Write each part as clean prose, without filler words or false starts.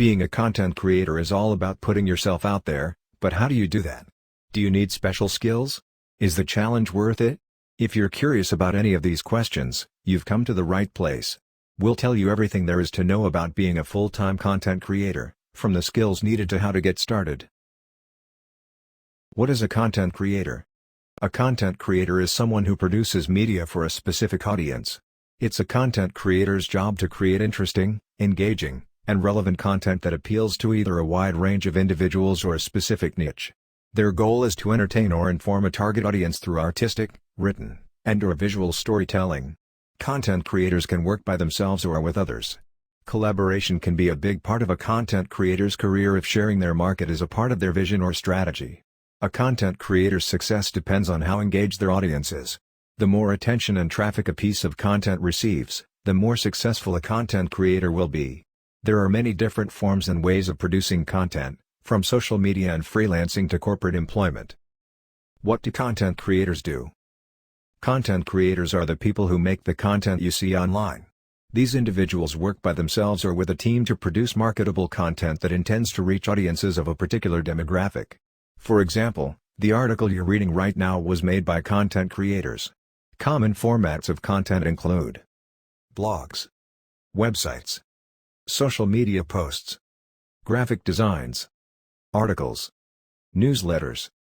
Being a content creator is all about putting yourself out there, but how do you do that? Do you need special skills? Is the challenge worth it? If you're curious about any of these questions, you've come to the right place. We'll tell you everything there is to know about being a full-time content creator, from the skills needed to how to get started. What is a content creator? A content creator is someone who produces media for a specific audience. It's a content creator's job to create interesting, engaging, and relevant content that appeals to either a wide range of individuals or a specific niche. Their goal is to entertain or inform a target audience through artistic, written, and/or visual storytelling. Content creators can work by themselves or with others. Collaboration can be a big part of a content creator's career if sharing their market is a part of their vision or strategy. A content creator's success depends on how engaged their audience is. The more attention and traffic a piece of content receives, the more successful a content creator will be. There are many different forms and ways of producing content, from social media and freelancing to corporate employment. What do content creators do? Content creators are the people who make the content you see online. These individuals work by themselves or with a team to produce marketable content that intends to reach audiences of a particular demographic. For example, the article you're reading right now was made by content creators. Common formats of content include blogs, websites, social media posts, graphic designs, articles, newsletters,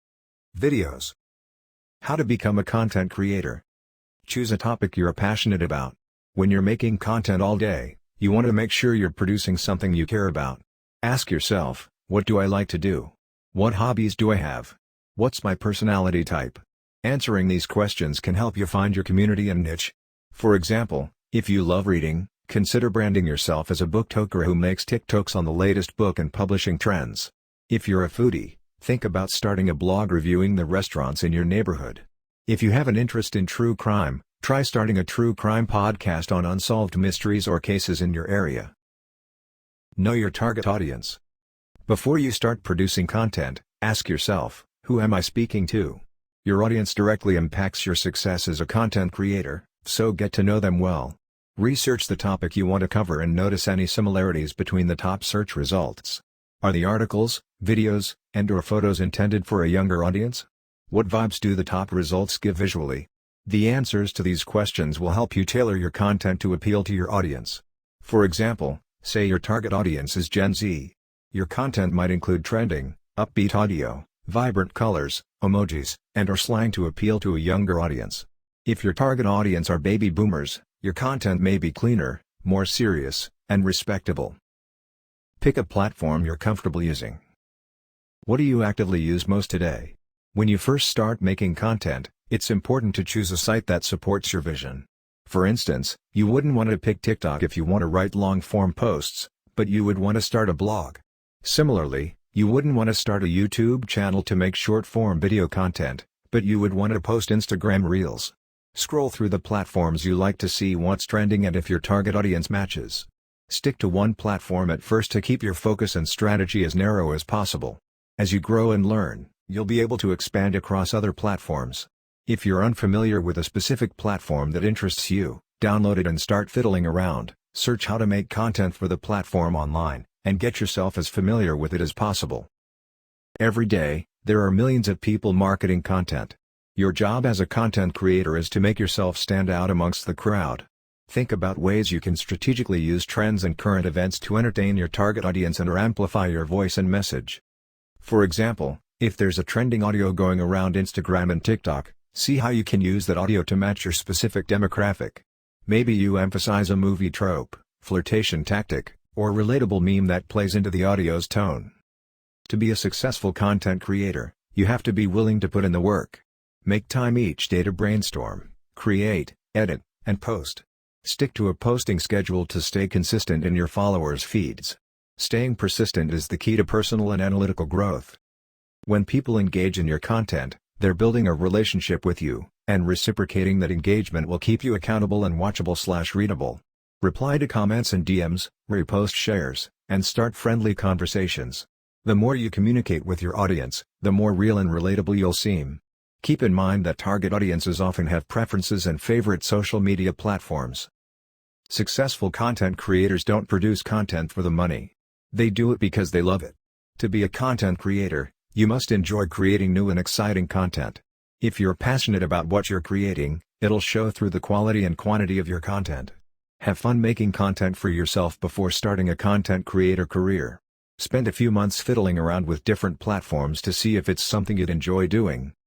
videos. How to become a content creator. Choose a topic you're passionate about. When you're making content all day, you want to make sure you're producing something you care about. Ask yourself, what do I like to do? What hobbies do I have? What's my personality type? Answering these questions can help you find your community and niche. For example, if you love reading, consider branding yourself as a booktoker who makes TikToks on the latest book and publishing trends. If you're a foodie, think about starting a blog reviewing the restaurants in your neighborhood. If you have an interest in true crime, try starting a true crime podcast on unsolved mysteries or cases in your area. Know your target audience. Before you start producing content, ask yourself, who am I speaking to? Your audience directly impacts your success as a content creator, so get to know them well. Research the topic you want to cover and notice any similarities between the top search results. Are the articles, videos, and/or photos intended for a younger audience? What vibes do the top results give visually? The answers to these questions will help you tailor your content to appeal to your audience. For example, say your target audience is Gen Z. Your content might include trending, upbeat audio, vibrant colors, emojis, and/or slang to appeal to a younger audience. If your target audience are baby boomers, your content may be cleaner, more serious, and respectable. Pick a platform you're comfortable using. What do you actively use most today? When you first start making content, it's important to choose a site that supports your vision. For instance, you wouldn't want to pick TikTok if you want to write long-form posts, but you would want to start a blog. Similarly, you wouldn't want to start a YouTube channel to make short-form video content, but you would want to post Instagram Reels. Scroll through the platforms you like to see what's trending and if your target audience matches. Stick to one platform at first to keep your focus and strategy as narrow as possible. As you grow and learn, you'll be able to expand across other platforms. If you're unfamiliar with a specific platform that interests you, download it and start fiddling around. Search how to make content for the platform online, and get yourself as familiar with it as possible. Every day, there are millions of people marketing content. Your job as a content creator is to make yourself stand out amongst the crowd. Think about ways you can strategically use trends and current events to entertain your target audience and/or amplify your voice and message. For example, if there's a trending audio going around Instagram and TikTok, see how you can use that audio to match your specific demographic. Maybe you emphasize a movie trope, flirtation tactic, or relatable meme that plays into the audio's tone. To be a successful content creator, you have to be willing to put in the work. Make time each day to brainstorm, create, edit, and post. Stick to a posting schedule to stay consistent in your followers' feeds. Staying persistent is the key to personal and analytical growth. When people engage in your content, they're building a relationship with you, and reciprocating that engagement will keep you accountable and watchable/readable. Reply to comments and DMs, repost shares, and start friendly conversations. The more you communicate with your audience, the more real and relatable you'll seem. Keep in mind that target audiences often have preferences and favorite social media platforms. Successful content creators don't produce content for the money. They do it because they love it. To be a content creator, you must enjoy creating new and exciting content. If you're passionate about what you're creating, it'll show through the quality and quantity of your content. Have fun making content for yourself before starting a content creator career. Spend a few months fiddling around with different platforms to see if it's something you'd enjoy doing.